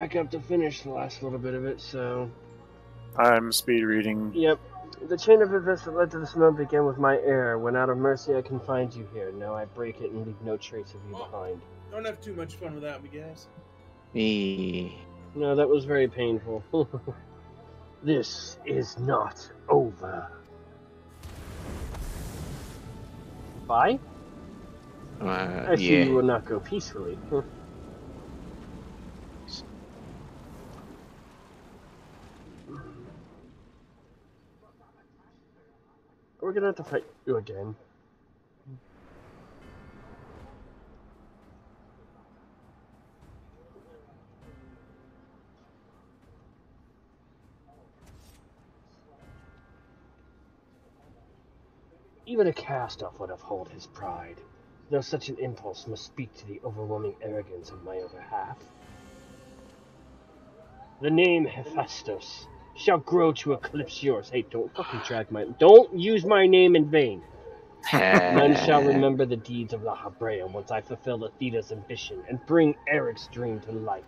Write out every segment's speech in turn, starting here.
back up to finish the last little bit of it, so... I'm speed reading. Yep. The chain of events that led to this moment began with my error. When out of mercy I confined you here. Now I break it and leave no trace of you behind. Don't have too much fun without me, guys. No, that was very painful. This is not over. Bye? I see you will not go peacefully. We're gonna have to fight you again. Even a cast-off would uphold his pride, though such an impulse must speak to the overwhelming arrogance of my other half. The name Hephaestus shall grow to eclipse yours. Hey, don't fucking don't use my name in vain. None shall remember the deeds of La Habrea once I fulfill Athena's ambition and bring Eric's dream to life.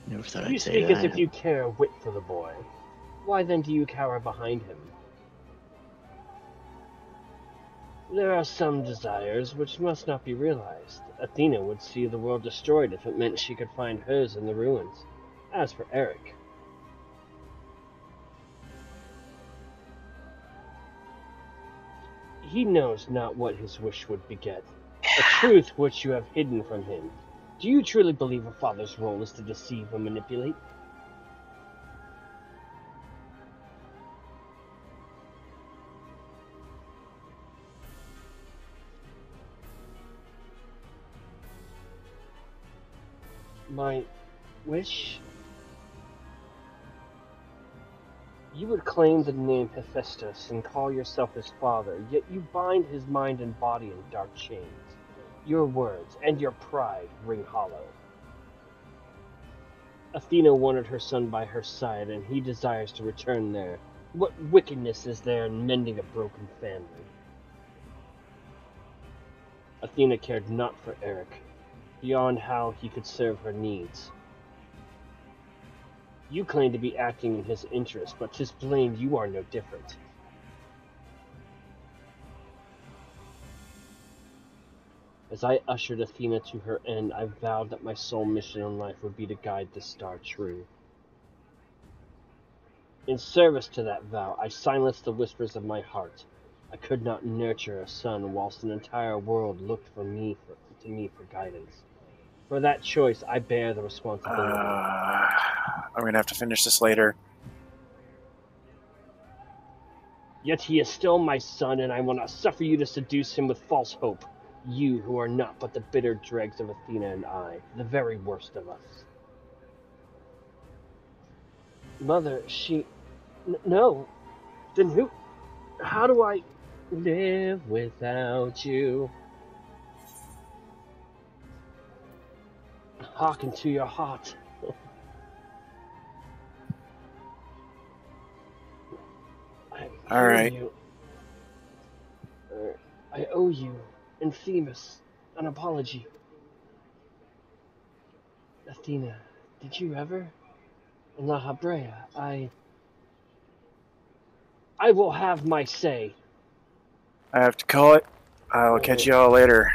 You speak as if you care a whit for the boy. Why then do you cower behind him? There are some desires which must not be realized. Athena would see the world destroyed if it meant she could find hers in the ruins. As for Eric... he knows not what his wish would beget, a truth which you have hidden from him. Do you truly believe a father's role is to deceive and manipulate? My wish? You would claim the name Hephaestus and call yourself his father, yet you bind his mind and body in dark chains. Your words and your pride ring hollow. Athena wanted her son by her side, and he desires to return there. What wickedness is there in mending a broken family? Athena cared not for Eric, beyond how he could serve her needs. You claim to be acting in his interest, but 'tis plain you are no different. As I ushered Athena to her end, I vowed that my sole mission in life would be to guide the star true. In service to that vow, I silenced the whispers of my heart. I could not nurture a son whilst an entire world looked to me for guidance. For that choice, I bear the responsibility. I'm gonna have to finish this later. Yet he is still my son, and I will not suffer you to seduce him with false hope. You who are not but the bitter dregs of Athena and I, the very worst of us. Mother, no. Then who... how do I live without you? Hearken to your heart. All right. I owe you and Themis an apology. Athena, did you ever? In La Habrea, I will have my say. I have to call it. I will catch you all later.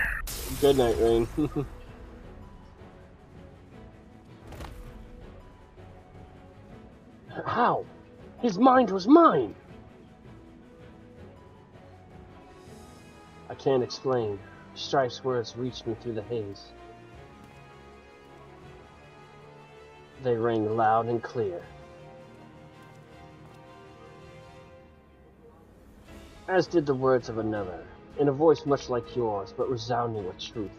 Good night, Rain. How? His mind was mine! I can't explain. Strife's words reached me through the haze. They rang loud and clear. As did the words of another, in a voice much like yours, but resounding with truth.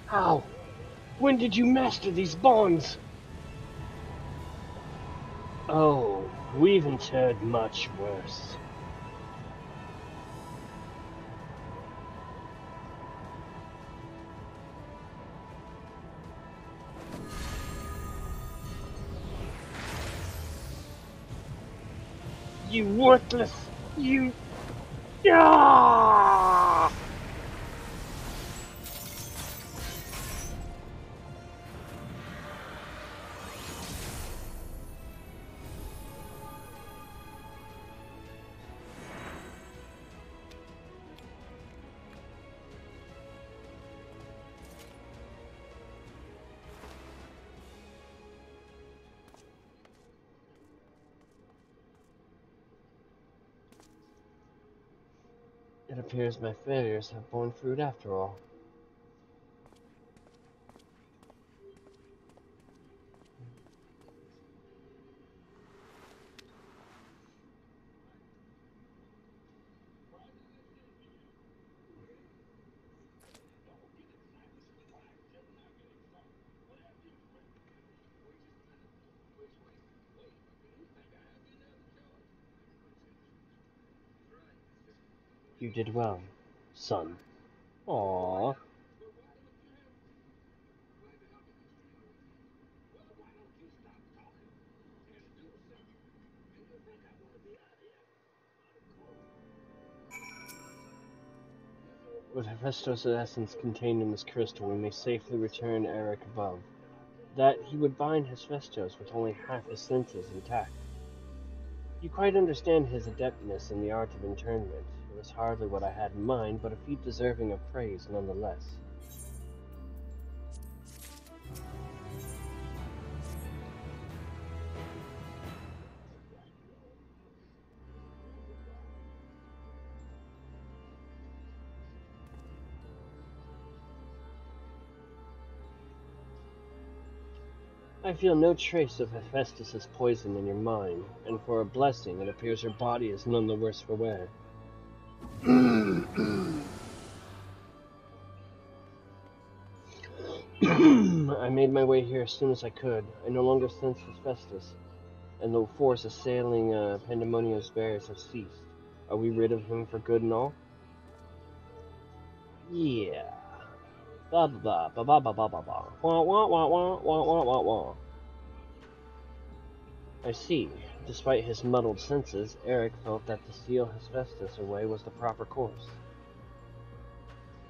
How? When did you master these bonds? Oh, we've endured much worse. You worthless! You... Ah! It appears my failures have borne fruit after all. You did well, son. Aww. With Hephaestus' essence contained in this crystal, we may safely return Eric above. That he would bind Hephaestus with only half his senses intact. You quite understand his adeptness in the art of internment. It was hardly what I had in mind, but a feat deserving of praise nonetheless. I feel no trace of Hephaestus' poison in your mind, and for a blessing it appears your body is none the worse for wear. I made my way here as soon as I could. I no longer sense Hephaestus, and the force assailing Pandemonium's barriers have ceased. Are we rid of him for good and all? Yeah. Blah blah blah blah blah blah blah blah. Wah wah wah wah wah wah wah wah. I see. Despite his muddled senses, Eric felt that to steal Hephaestus away was the proper course.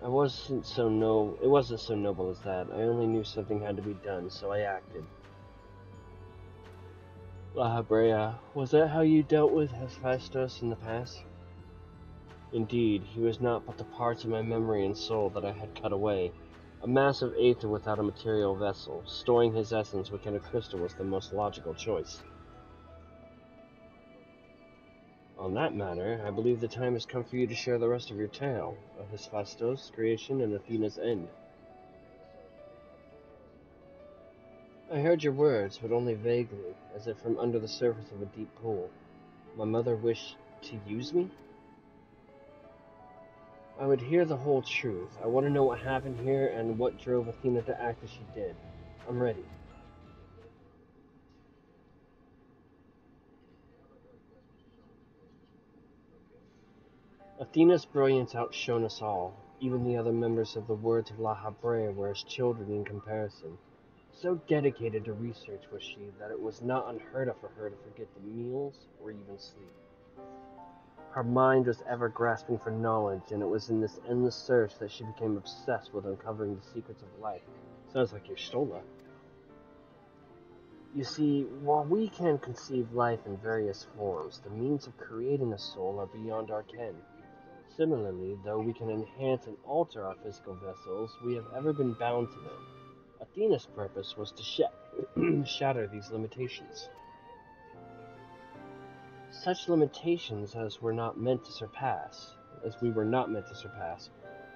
It wasn't so noble as that. I only knew something had to be done, so I acted. La Habrea, was that how you dealt with Hephaestus in the past? Indeed, he was not but the parts of my memory and soul that I had cut away. A mass of aether without a material vessel, storing his essence within a crystal was the most logical choice. On that matter, I believe the time has come for you to share the rest of your tale, of Hephaestus' creation and Athena's end. I heard your words, but only vaguely, as if from under the surface of a deep pool. My mother wished to use me? I would hear the whole truth. I want to know what happened here and what drove Athena to act as she did. I'm ready. Athena's brilliance outshone us all. Even the other members of the Words of La Habrea were as children in comparison. So dedicated to research was she that it was not unheard of for her to forget the meals or even sleep. Her mind was ever grasping for knowledge, and it was in this endless search that she became obsessed with uncovering the secrets of life. Sounds like your Stola. You see, while we can conceive life in various forms, the means of creating a soul are beyond our ken. Similarly, though we can enhance and alter our physical vessels, we have ever been bound to them. Athena's purpose was to shatter these limitations. Such limitations as we were not meant to surpass,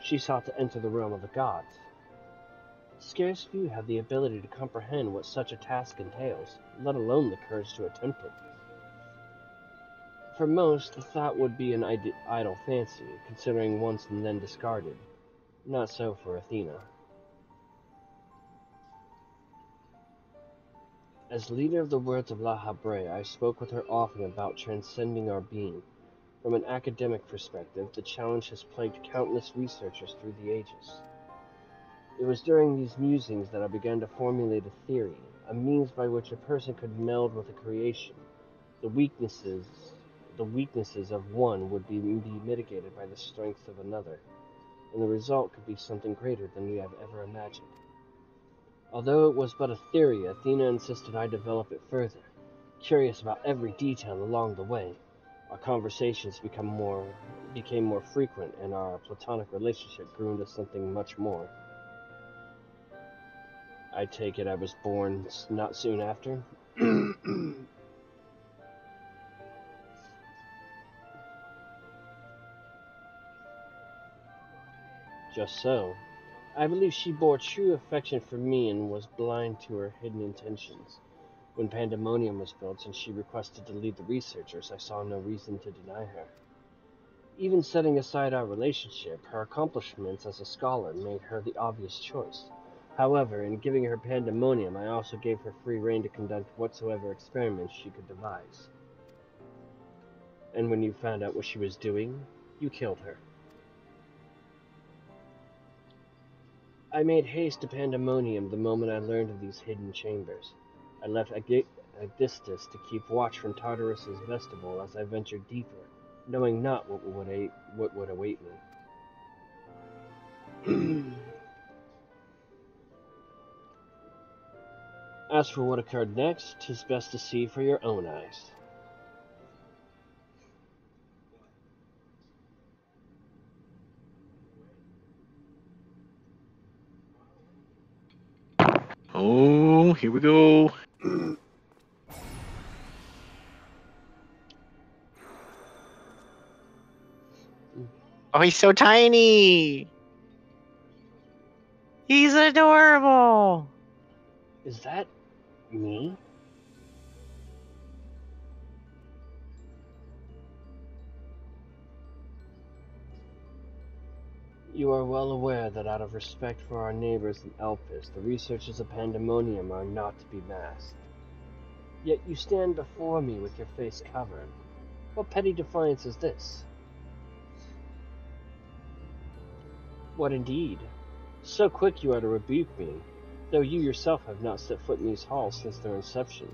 she sought to enter the realm of the gods. Scarce few have the ability to comprehend what such a task entails, let alone the courage to attempt it. For most, the thought would be an idle fancy, considering once and then discarded. Not so for Athena. As leader of the Words of La Habrea, I spoke with her often about transcending our being. From an academic perspective, the challenge has plagued countless researchers through the ages. It was during these musings that I began to formulate a theory, a means by which a person could meld with a creation, the weaknesses the weaknesses of one would be mitigated by the strengths of another, and the result could be something greater than we have ever imagined. Although it was but a theory, Athena insisted I develop it further. Curious about every detail along the way, our conversations became more frequent, and our platonic relationship grew into something much more. I take it I was born not soon after? Just so. I believe she bore true affection for me and was blind to her hidden intentions. When Pandemonium was built and she requested to lead the researchers, I saw no reason to deny her. Even setting aside our relationship, her accomplishments as a scholar made her the obvious choice. However, in giving her Pandemonium, I also gave her free rein to conduct whatsoever experiments she could devise. And when you found out what she was doing, you killed her. I made haste to Pandemonium the moment I learned of these hidden chambers. I left Agistus to keep watch from Tartarus's vestibule as I ventured deeper, knowing not what would await me. As for what occurred next, 'tis best to see for your own eyes. Oh, here we go. Oh, he's so tiny. He's adorable. Is that me? You are well aware that out of respect for our neighbors in Elpis, the researchers of Pandemonium are not to be masked. Yet you stand before me with your face covered. What petty defiance is this? What indeed? So quick you are to rebuke me, though you yourself have not set foot in these halls since their inception.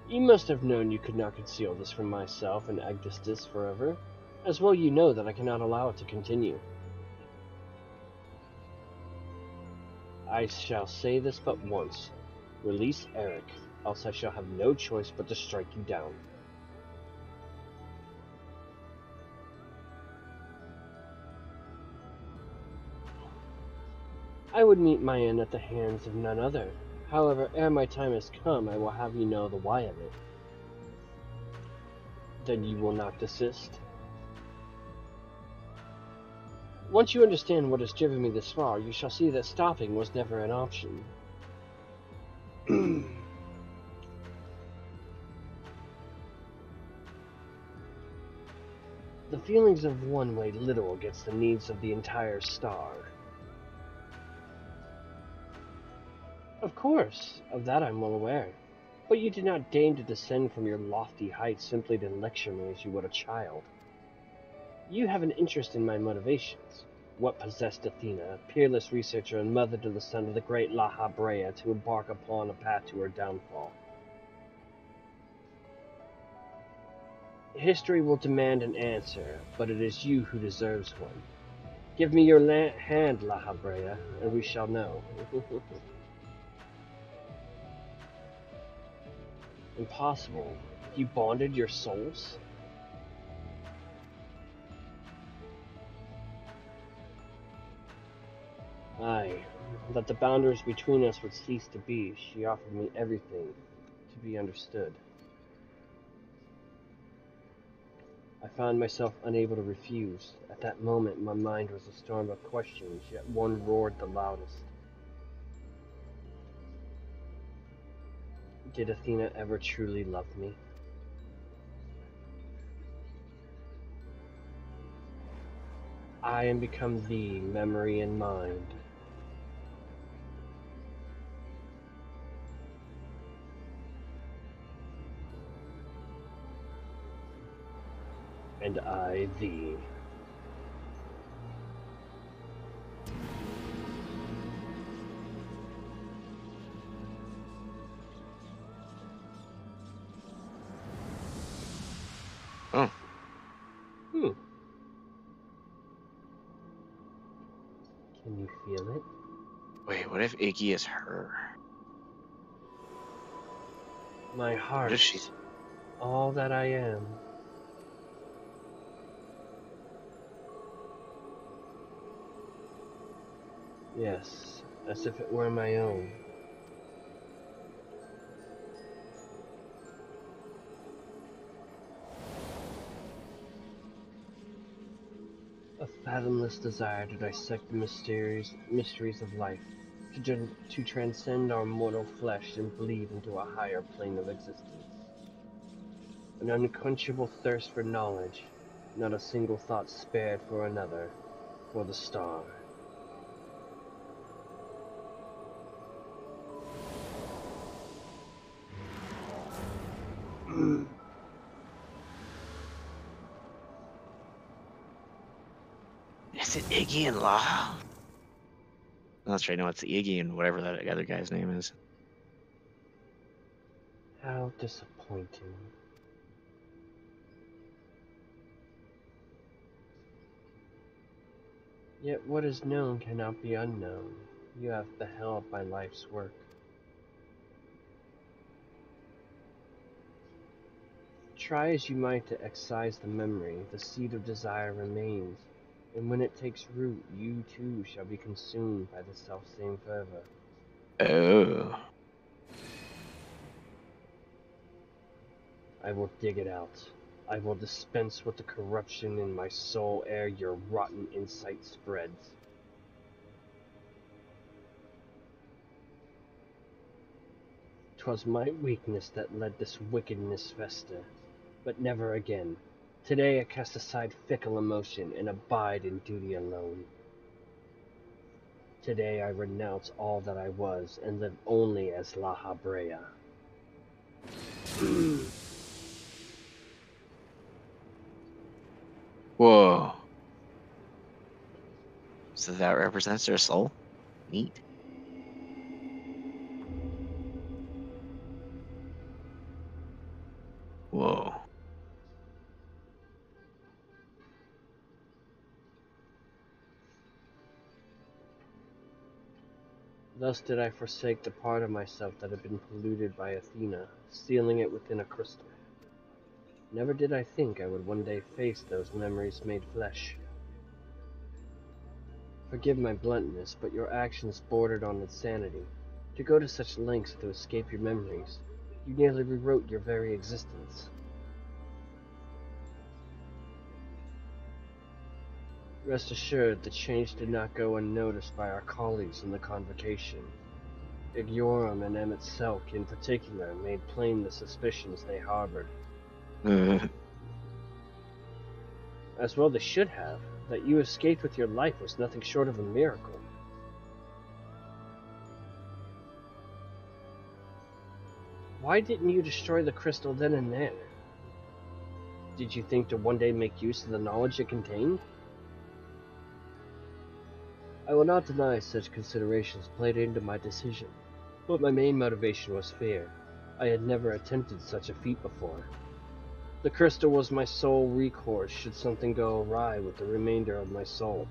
You must have known you could not conceal this from myself and Agistus forever. As well you know that I cannot allow it to continue. I shall say this but once. Release Eric, else I shall have no choice but to strike you down. I would meet my end at the hands of none other. However, ere my time has come, I will have you know the why of it. Then you will not desist? Once you understand what has driven me this far, you shall see that stopping was never an option. The feelings of one weigh little against the needs of the entire star. Of course, of that I'm well aware. But you did not deign to descend from your lofty height simply to lecture me as you would a child. You have an interest in my motivations. What possessed Athena, a peerless researcher and mother to the son of the great La Habrea, to embark upon a path to her downfall? History will demand an answer, but it is you who deserves one. Give me your hand, La Habrea, and we shall know. Impossible. You bonded your souls? Aye, that the boundaries between us would cease to be, she offered me everything to be understood. I found myself unable to refuse. At that moment, my mind was a storm of questions, yet one roared the loudest. Did Athena ever truly love me? I am become thee, memory and mind. And I thee. Oh. Hmm. Can you feel it? Wait, what if Iggy is her? My heart. What if she's... All that I am. Yes, as if it were my own. A fathomless desire to dissect the mysteries of life, to transcend our mortal flesh and bleed into a higher plane of existence. An unquenchable thirst for knowledge, not a single thought spared for another, for the star. Is it Iggy and Law? That's right, no, it's Iggy and whatever that other guy's name is. How disappointing. Yet what is known cannot be unknown. You have beheld my life's work. Try as you might to excise the memory, the seed of desire remains, and when it takes root, you too shall be consumed by the selfsame fervor. Oh. I will dig it out. I will dispense with the corruption in my soul ere your rotten insight spreads. 'Twas my weakness that let this wickedness fester, but never again. Today I cast aside fickle emotion and abide in duty alone. Today I renounce all that I was and live only as La Habrea. Whoa. So that represents their soul? Neat. Whoa. Thus did I forsake the part of myself that had been polluted by Athena, sealing it within a crystal. Never did I think I would one day face those memories made flesh. Forgive my bluntness, but your actions bordered on insanity. To go to such lengths to escape your memories, you nearly rewrote your very existence. Rest assured, the change did not go unnoticed by our colleagues in the convocation. Ignorum and Emmett Selk, in particular, made plain the suspicions they harbored. As well they should have. That you escaped with your life was nothing short of a miracle. Why didn't you destroy the crystal then and there? Did you think to one day make use of the knowledge it contained? I will not deny such considerations played into my decision, but my main motivation was fear. I had never attempted such a feat before. The crystal was my sole recourse should something go awry with the remainder of my soul.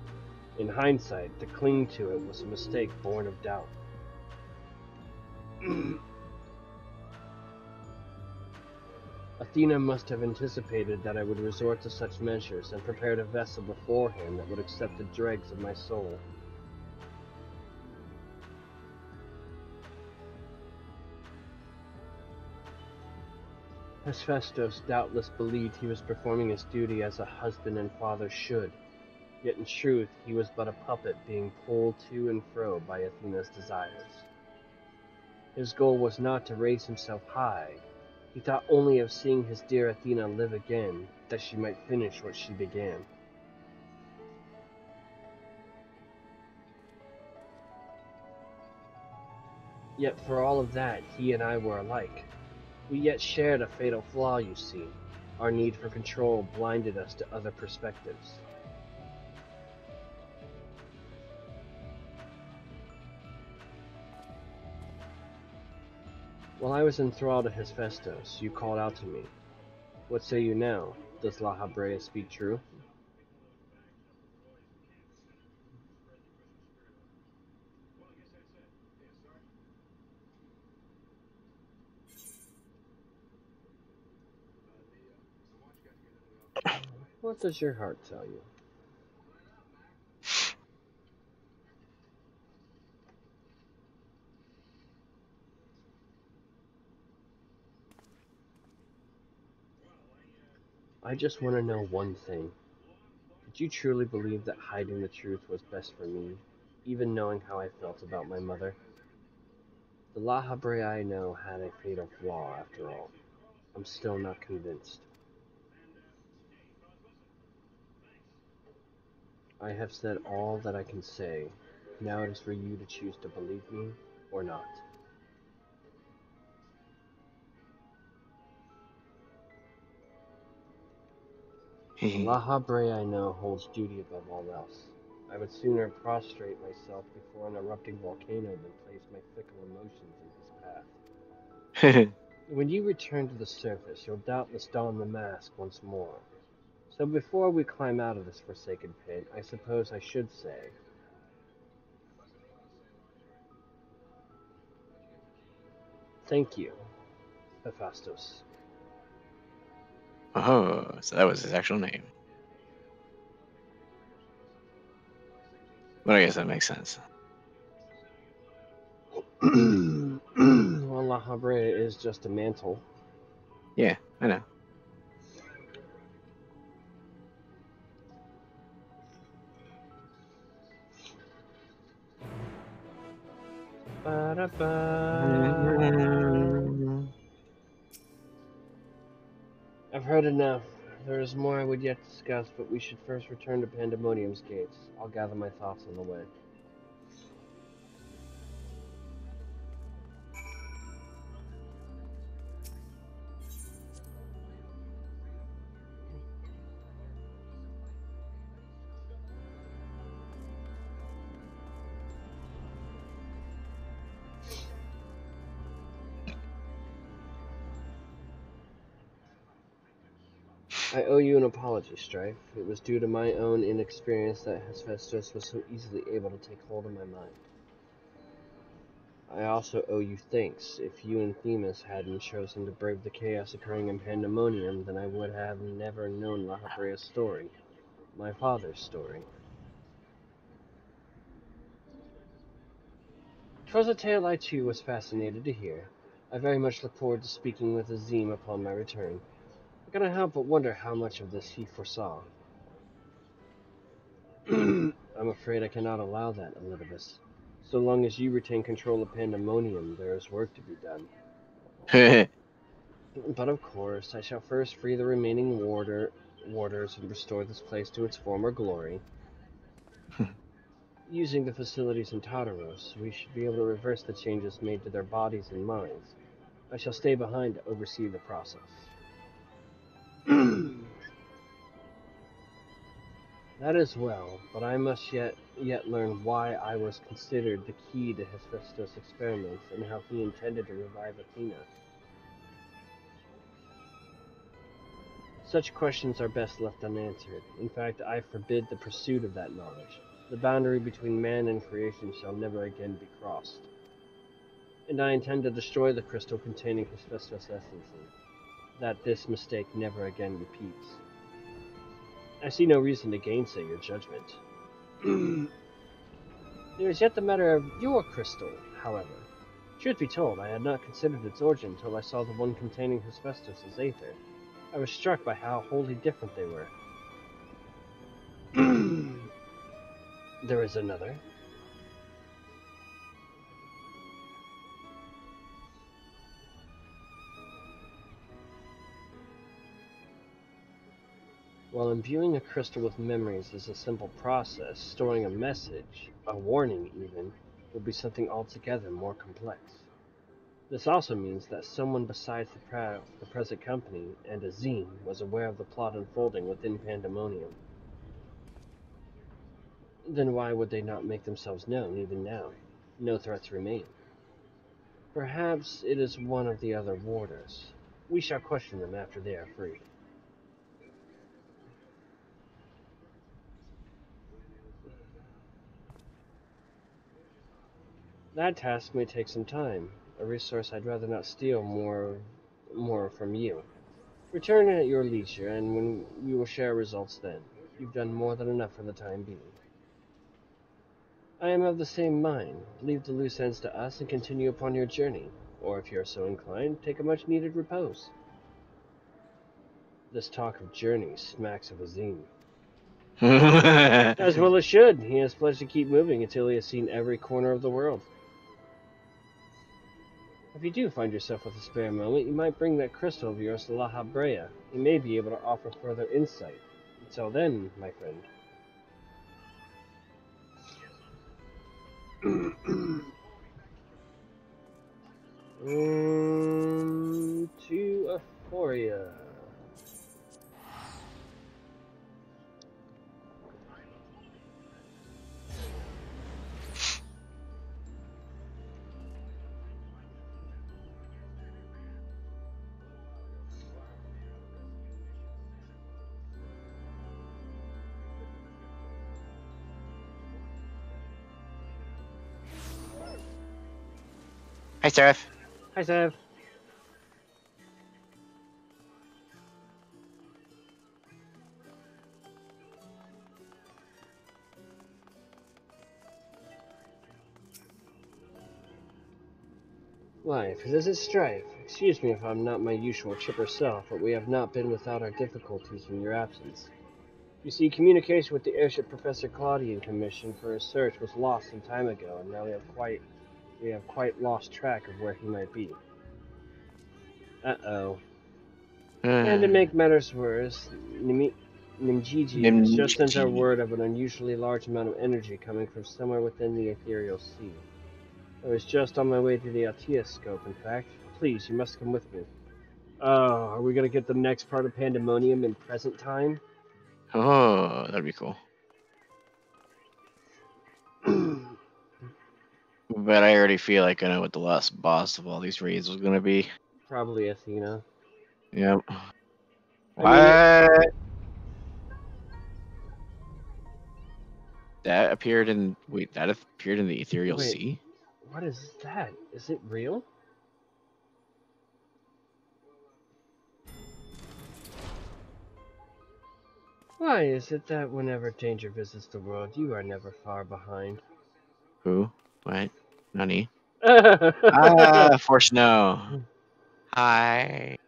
In hindsight, to cling to it was a mistake born of doubt. Athena must have anticipated that I would resort to such measures and prepared a vessel beforehand that would accept the dregs of my soul. Hephaestus doubtless believed he was performing his duty as a husband and father should, yet in truth he was but a puppet being pulled to and fro by Athena's desires. His goal was not to raise himself high. He thought only of seeing his dear Athena live again, that she might finish what she began. Yet for all of that, he and I were alike. We yet shared a fatal flaw, you see. Our need for control blinded us to other perspectives. While I was enthralled to Hephaestus, you called out to me. What say you now? Does La Habrea speak true? What does your heart tell you? I just want to know one thing. Did you truly believe that hiding the truth was best for me, even knowing how I felt about my mother? The La Habrea I know had a fatal flaw, after all. I'm still not convinced. I have said all that I can say. Now it is for you to choose to believe me or not. The La Habrea I know holds duty above all else. I would sooner prostrate myself before an erupting volcano than place my fickle emotions in his path. When you return to the surface, you'll doubtless don the mask once more. So before we climb out of this forsaken pit, I suppose I should say, thank you, Hephaestus. Oh, so that was his actual name. But I guess that makes sense. Well, La Habrea is just a mantle. Yeah, I know. I've heard enough. There is more I would yet discuss, but we should first return to Pandemonium's gates. I'll gather my thoughts on the way. I owe you an apology, Strife. It was due to my own inexperience that Hephaestus was so easily able to take hold of my mind. I also owe you thanks. If you and Themis hadn't chosen to brave the chaos occurring in Pandemonium, then I would have never known La Habrea's story. My father's story. 'Twas a tale I too was fascinated to hear. I very much look forward to speaking with Azim upon my return. I cannot help but wonder how much of this he foresaw. I'm afraid I cannot allow that, Elidibus. So long as you retain control of Pandemonium, there is work to be done. But of course, I shall first free the remaining warders and restore this place to its former glory. Using the facilities in Tartaros, we should be able to reverse the changes made to their bodies and minds. I shall stay behind to oversee the process. That is well, but I must yet learn why I was considered the key to Hephaestus' experiments and how he intended to revive Athena. Such questions are best left unanswered. In fact, I forbid the pursuit of that knowledge. The boundary between man and creation shall never again be crossed. And I intend to destroy the crystal containing Hephaestus' essence, that this mistake never again repeats. I see no reason to gainsay your judgment. There is yet the matter of your crystal, however. Truth be told, I had not considered its origin until I saw the one containing Hephaestus' aether. I was struck by how wholly different they were. There is another. While imbuing a crystal with memories is a simple process, storing a message, a warning even, would be something altogether more complex. This also means that someone besides the present company and Azim was aware of the plot unfolding within Pandemonium. Then why would they not make themselves known even now? No threats remain. Perhaps it is one of the other warders. We shall question them after they are free. That task may take some time, a resource I'd rather not steal more from you. Return at your leisure, and when we will share results then. You've done more than enough for the time being. I am of the same mind. Leave the loose ends to us and continue upon your journey. Or if you are so inclined, take a much-needed repose. This talk of journeys smacks of Azim. As well it should. He has pledged to keep moving until he has seen every corner of the world. If you do find yourself with a spare moment, you might bring that crystal of yours to La Habrea. He may be able to offer further insight. Until then, my friend. 2 Aphoria. Hi, Strife. Hi, Sav. Life, this is Strife. Excuse me if I'm not my usual chipper self, but we have not been without our difficulties in your absence. You see, communication with the airship Professor Claudian commissioned for his search was lost some time ago, and now we have quite lost track of where he might be. Uh-oh. And to make matters worse, Nimjiji has just sent our word of an unusually large amount of energy coming from somewhere within the ethereal sea. I was just on my way to the Altea scope, in fact. Please, you must come with me. Oh, are we gonna get the next part of Pandemonium in present time? Oh, that'd be cool. But I already feel like I know what the last boss of all these raids was gonna be. Probably Athena. Yep. I That appeared in that appeared in the ethereal Wait. sea? What is that? Is it real? Why is it that whenever danger visits the world, you are never far behind? Who? What? Nani? Ah, For snow. Hi.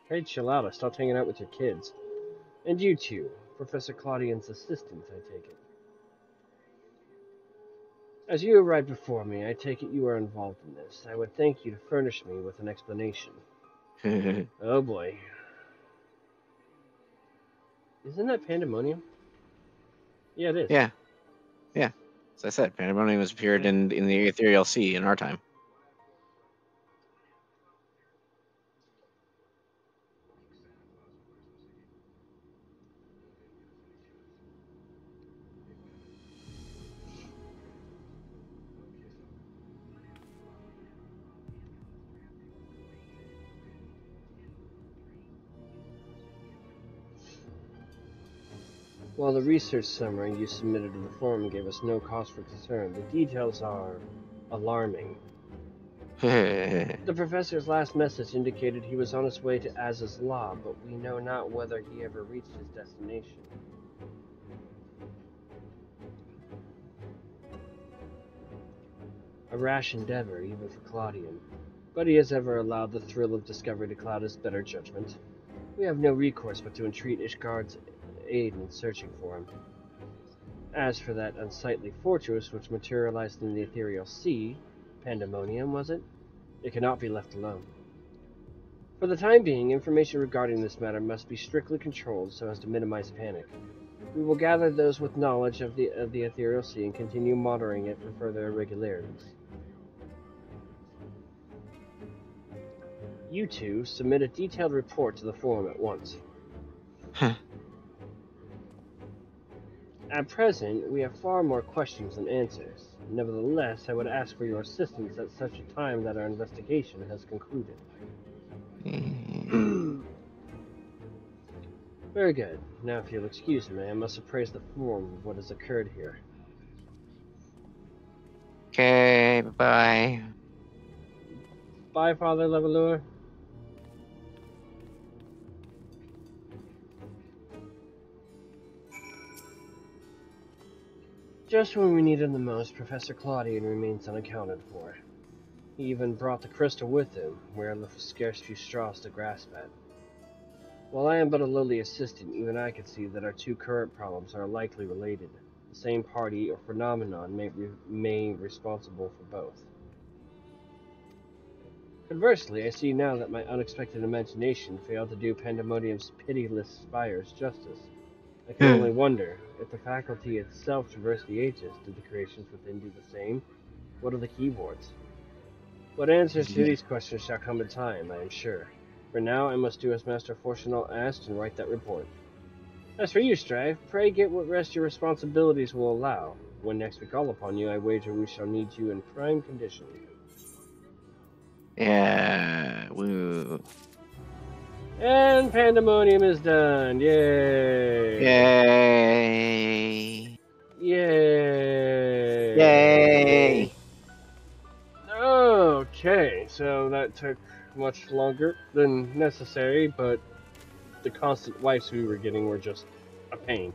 Hey, chill out. I stopped hanging out with your kids. And you too. Professor Claudian's assistant, I take it. As you arrived before me, I take it you are involved in this. I would thank you to furnish me with an explanation. Oh boy. Isn't that Pandemonium? Yeah, it is. Yeah. Yeah. As I said, Pandemonium has appeared in the ethereal sea in our time. While the research summary you submitted to the forum gave us no cause for concern, the details are alarming. The professor's last message indicated he was on his way to Az's Law, but we know not whether he ever reached his destination. A rash endeavor, even for Claudian, but he has ever allowed the thrill of discovery to cloud his better judgment. We have no recourse but to entreat Ishgard's aid in searching for him. As for that unsightly fortress which materialized in the ethereal sea, Pandemonium, was it? It cannot be left alone. For the time being, information regarding this matter must be strictly controlled so as to minimize panic. We will gather those with knowledge of the ethereal sea and continue monitoring it for further irregularities. You two submit a detailed report to the forum at once. At present, we have far more questions than answers. Nevertheless, I would ask for your assistance at such a time that our investigation has concluded. Very good. Now, if you'll excuse me, I must appraise the form of what has occurred here. Okay, bye-bye. Bye, Father Levalure. Just when we need him the most, Professor Claudian remains unaccounted for. He even brought the crystal with him, where it left scarce few straws to grasp at. While I am but a lowly assistant, even I can see that our two current problems are likely related. The same party or phenomenon may be responsible for both. Conversely, I see now that my unexpected imagination failed to do Pandemonium's pitiless spires justice. I can only wonder, if the faculty itself traversed the ages, did the creations within do the same? What are the keyboards? What answers to these questions shall come in time, I am sure. For now, I must do as Master Fortunal asked and write that report. As for you, Strife, pray get what rest your responsibilities will allow. When next we call upon you, I wager we shall need you in prime condition. Yeah, woo. And Pandemonium is done. Yay! Yay! Yay! Yay! Okay, so that took much longer than necessary, but the constant wipes we were getting were just a pain.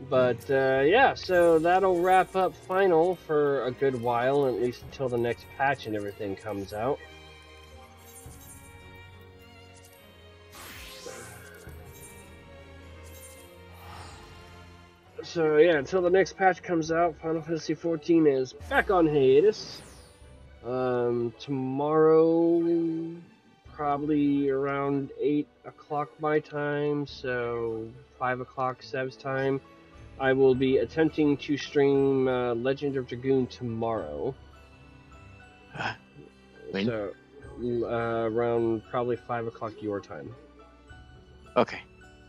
But yeah, so that'll wrap up Final for a good while, at least until the next patch and everything comes out. So yeah, until the next patch comes out, Final Fantasy XIV is back on hiatus. Tomorrow, probably around 8 o'clock my time, so 5 o'clock Sev's time, I will be attempting to stream Legend of Dragoon tomorrow. When? So, around probably 5 o'clock your time. Okay.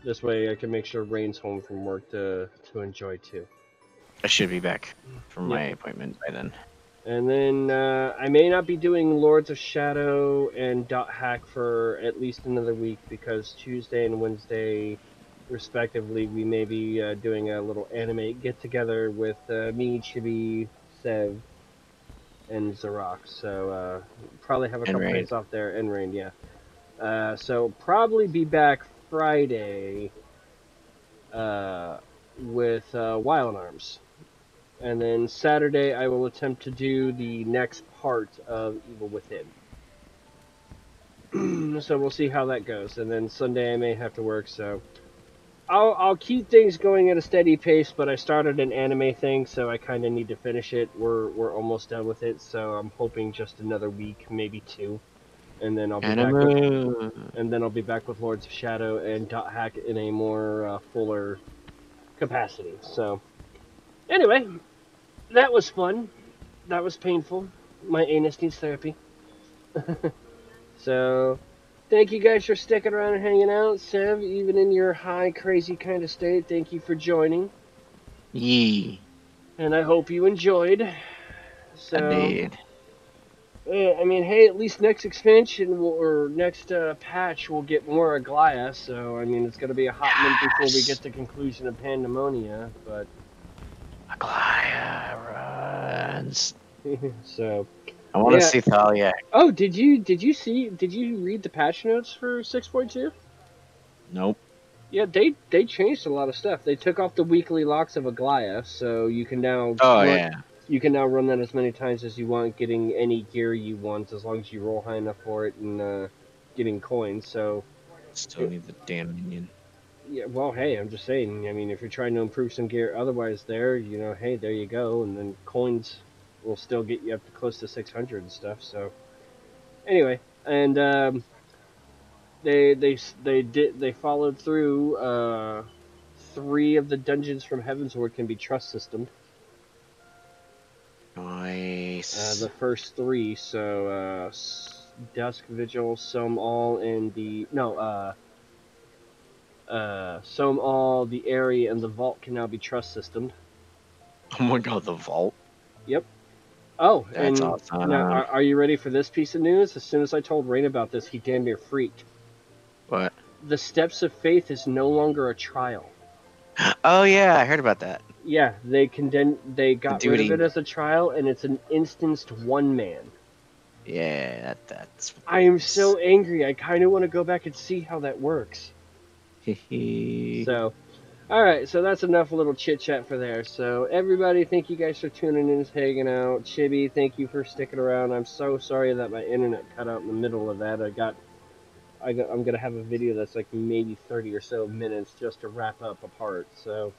This way I can make sure Rain's home from work to enjoy too. I should be back from my appointment by then. And then I may not be doing Lords of Shadow and Dot Hack for at least another week because Tuesday and Wednesday, respectively, we may be doing a little anime get-together with me, Chibi, Sev, and Zarok. So probably have a couple days off there, and Rain, yeah. So probably be back Friday with Wild Arms. And then Saturday, I will attempt to do the next part of Evil Within. So we'll see how that goes. And then Sunday, I may have to work, so I'll keep things going at a steady pace. But I started an anime thing, so I kind of need to finish it. We're almost done with it, so I'm hoping just another week, maybe 2, and then I'll be back with Lords of Shadow and Dot Hack in a more fuller capacity. So anyway. That was fun. That was painful. My anus needs therapy. So, thank you guys for sticking around and hanging out. Sev, even in your high, crazy kind of state, thank you for joining. Yee. And I hope you enjoyed. So, I did. I mean, hey, at least next expansion or next patch we'll get more Aglaia. So, I mean, it's going to be a hot minute before we get to conclusion of Pandemonium, but Aglaia runs. So I want to see Thalia. Oh, did you read the patch notes for 6.2? Nope. Yeah, they changed a lot of stuff. They took off the weekly locks of Aglaia, so you can now you can now run that as many times as you want, getting any gear you want as long as you roll high enough for it and getting coins. So still need the damn minion. Yeah, well, hey, I'm just saying, I mean, if you're trying to improve some gear otherwise there, you know, hey, there you go, and then coins will still get you up to close to 600 and stuff, so. Anyway, and, they followed through, 3 of the dungeons from Heavensward can be trust systemed. Nice. The first 3, so, Dusk Vigil, Sohm All, and Sohm All, the area, and the vault can now be trust systemed. Oh my god, the vault? Yep. Oh, that's and awesome. Now, are you ready for this piece of news? As soon as I told Rain about this, he damn near freaked. What? The Steps of Faith is no longer a trial. Oh yeah, I heard about that. Yeah, they got rid of Duty. it as a trial, and it's an instanced one man. Yeah, that's. I am so angry. I kind of want to go back and see how that works. So, all right. So that's enough little chit chat for there. So everybody, thank you guys for tuning in and hanging out. Chibi, thank you for sticking around. I'm so sorry that my internet cut out in the middle of that. I'm gonna have a video that's like maybe 30 or so minutes just to wrap up a part. So.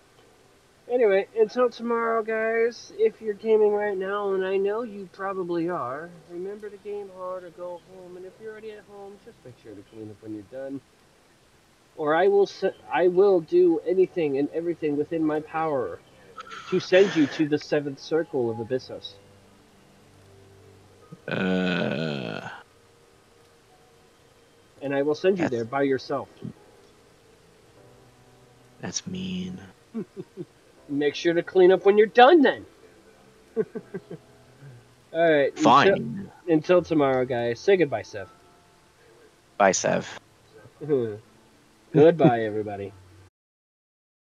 Anyway, until tomorrow, guys, if you're gaming right now, and I know you probably are, remember to game hard or go home, and if you're already at home, just make sure to clean up when you're done. Or I will do anything and everything within my power to send you to the seventh circle of Abyssos. And I will send you there by yourself. That's mean. Make sure to clean up when you're done, then. All right. Fine. Until tomorrow, guys. Say goodbye, Sev. Bye, Sev. Goodbye, everybody.